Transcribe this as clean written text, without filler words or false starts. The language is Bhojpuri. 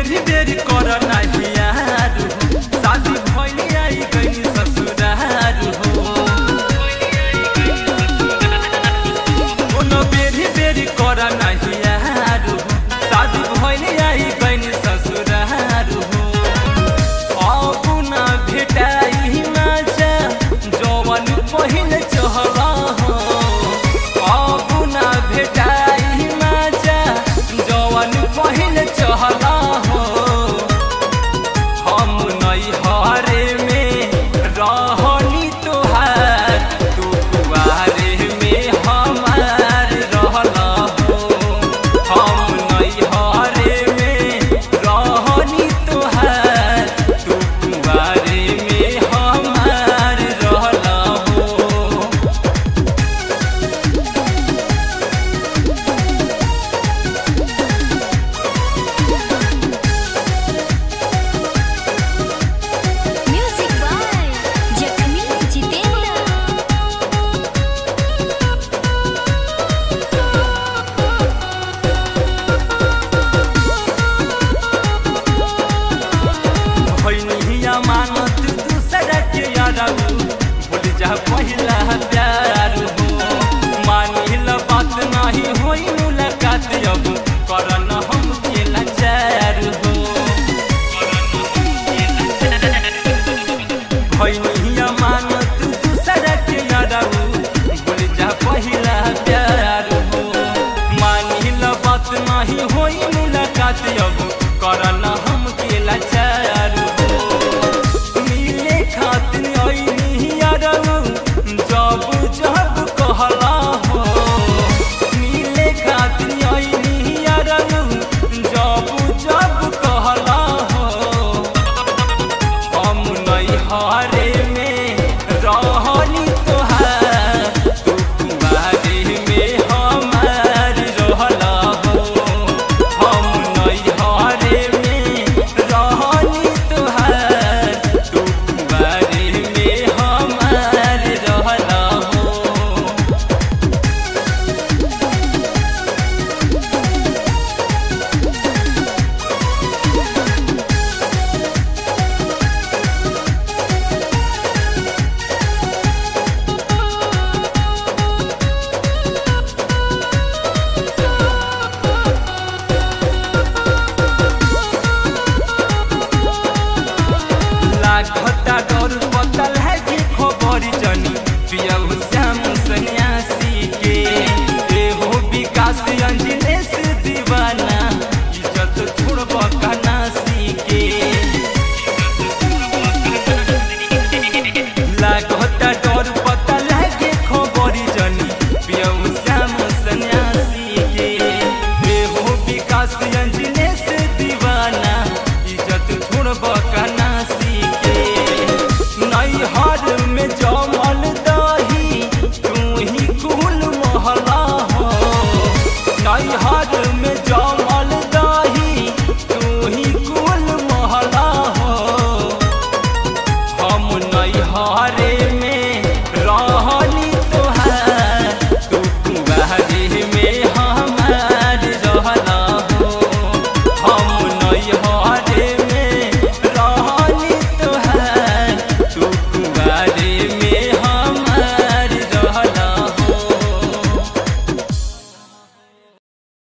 बेरी बेरी कर नाही यार शादी भइल आई गई ससुरार हो कोनो बेरी बेरी कर नाही यार शादी भइल आई गई ससुरार हो अब ना भेटाई माजा जवन पहिल चहला हो अब ना भेटाई माजा जवन पहिल चहला हो हम नहीं हारे में रहनी तोहार तू कुआरे में हमार रहला हो हम नहीं हारे में रहनी तोहार तू कुआरे में हमार रहला हो Music by Jacqueline Jitendra. भइनिया मानत दूसरा के यारऊ भूल जा पहिला प्यार हो मानिल बात नहीं होई मुलाकात अब करन हम के लाचार हो भइनिया मानत दूसरा के यारऊ भूल जा पहिला प्यार हो मानिल बात नहीं होई मुलाकात अब करन हम के लाचार हो मिले खातिर आईनी यारऊ जब जब कहला हो मिले खातिर आईनी यारऊ जब जब कहला हो हम नहीं हारे में रहनी तोहार तू कुआरे में हमार रहला हो हम नहीं हारे में रहनी तोहार तू कुआरे में हमार रहला हो लागता डर पतल है कि खबर जनी पियऊ श्याम सन्यासी के एहो विकास अंजनेश दीवाना इज्जत छोड़ब कनासी के लागता डर पतल है कि खबर जनी पियऊ श्याम सन्यासी के एहो विकास अंजनेश दीवाना इज्जत छोड़ब कनासी के नैहर में जमल दही तू ही कुल महला हो नैहर में जमल दही तू ही कुल महला हो हम नैहरे